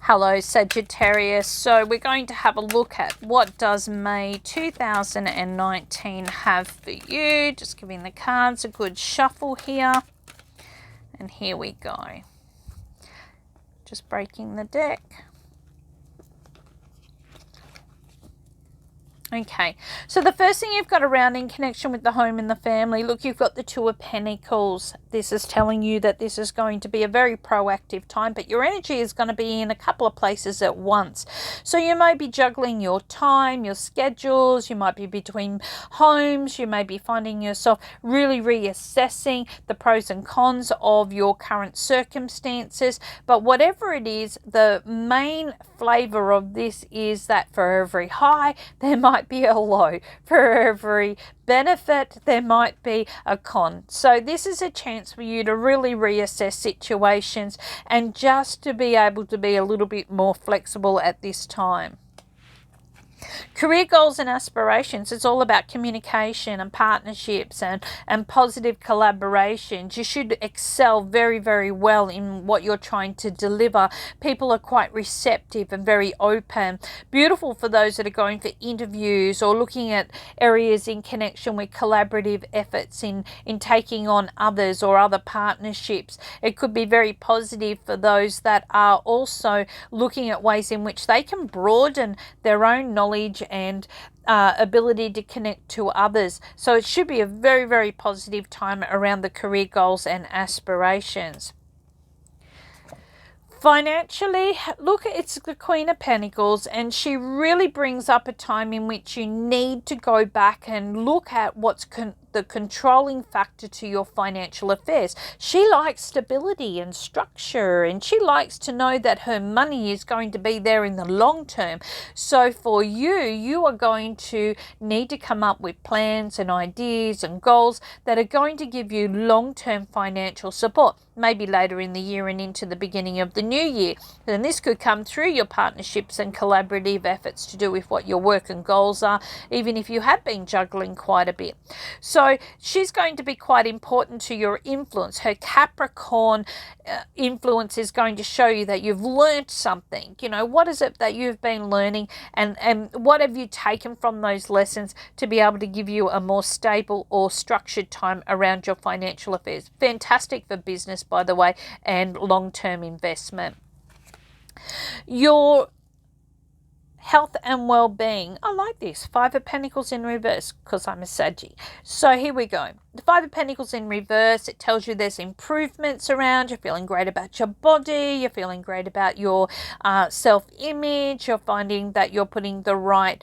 Hello Sagittarius. So we're going to have a look at what does May 2019 have for you. Just giving the cards a good shuffle here. And here we go. Just breaking the deck. Okay, so the first thing you've got around in connection with the home and the family, look, you've got the Two of Pentacles. This is telling you that this is going to be a very proactive time, but your energy is going to be in a couple of places at once. So you may be juggling your time, your schedules, you might be between homes, you may be finding yourself really reassessing the pros and cons of your current circumstances. But whatever it is, the main flavor of this is that for every high, there might be a low. For every benefit, there might be a con. So this is a chance for you to really reassess situations and just to be able to be a little bit more flexible at this time. Career goals and aspirations, it's all about communication and partnerships and positive collaborations. You should excel very, very well in what you're trying to deliver. People are quite receptive and very open. Beautiful for those that are going for interviews or looking at areas in connection with collaborative efforts in taking on others or other partnerships. It could be very positive for those that are also looking at ways in which they can broaden their own knowledge and ability to connect to others. So it should be a very, very positive time around the career goals and aspirations. Financially, look, it's the Queen of Pentacles, and she really brings up a time in which you need to go back and look at what's the controlling factor to your financial affairs. She likes stability and structure, and she likes to know that her money is going to be there in the long term. So for you, you are going to need to come up with plans and ideas and goals that are going to give you long-term financial support, maybe later in the year and into the beginning of the new year. And this could come through your partnerships and collaborative efforts to do with what your work and goals are, even if you have been juggling quite a bit. So she's going to be quite important to your influence. Her Capricorn influence is going to show you that you've learned something. You know, what is it that you've been learning, and what have you taken from those lessons to be able to give you a more stable or structured time around your financial affairs. Fantastic for business, by the way, and long-term investment. Your health and well-being. I like this. Five of Pentacles in reverse because I'm a Saggy. So here we go. The Five of Pentacles in reverse, it tells you there's improvements around. You're feeling great about your body. You're feeling great about your self-image. You're finding that you're putting the right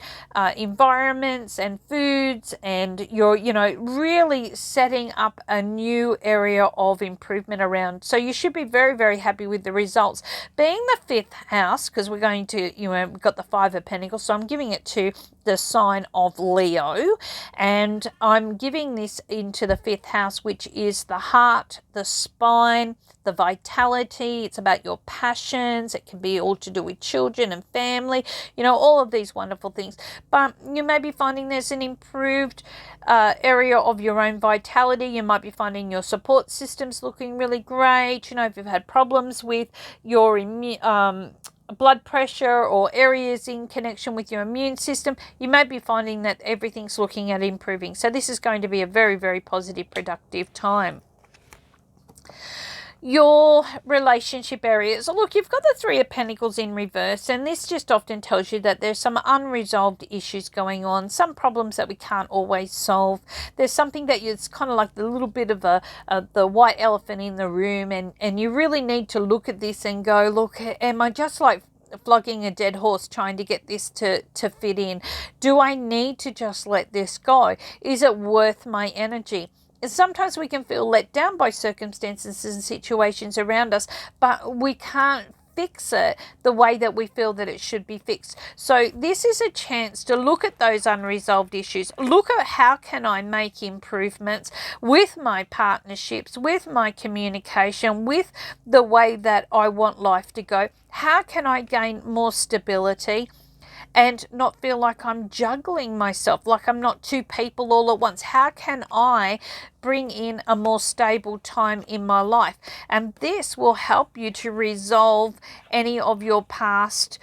environments and foods, and you're, really setting up a new area of improvement around. So you should be very, very happy with the results. Being the fifth house, because we're going to, we've got the Five of Pentacles, so I'm giving it to the sign of Leo, and I'm giving this into the fifth house, which is the heart, the spine, the vitality. It's about your passions. It can be all to do with children and family, all of these wonderful things. But you may be finding there's an improved area of your own vitality. You might be finding your support systems looking really great. If you've had problems with your blood pressure or areas in connection with your immune system, you may be finding that everything's looking at improving. So this is going to be a very, very positive, productive time. Your relationship areas. Look, you've got the Three of Pentacles in reverse, and this just often tells you that there's some unresolved issues going on, some problems that we can't always solve. There's something that it's kind of like the little bit of the white elephant in the room, and you really need to look at this and go, look, am I just like flogging a dead horse trying to get this to fit in? Do I need to just let this go? Is it worth my energy? And sometimes we can feel let down by circumstances and situations around us, but we can't fix it the way that we feel that it should be fixed. So this is a chance to look at those unresolved issues. Look at how can I make improvements with my partnerships, with my communication, with the way that I want life to go. How can I gain more stability? and not feel like I'm juggling myself, like I'm not two people all at once. How can I bring in a more stable time in my life? And this will help you to resolve any of your past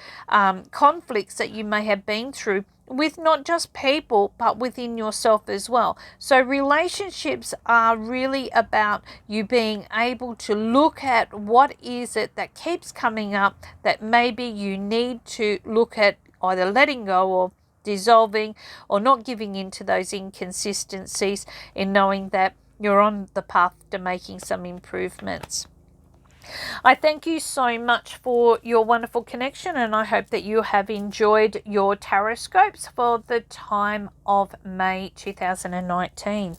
conflicts that you may have been through with not just people, but within yourself as well. So relationships are really about you being able to look at what is it that keeps coming up that maybe you need to look at either letting go or dissolving, or not giving in to those inconsistencies, in knowing that you're on the path to making some improvements. I thank you so much for your wonderful connection, and I hope that you have enjoyed your Tarotscopes for the time of May 2019.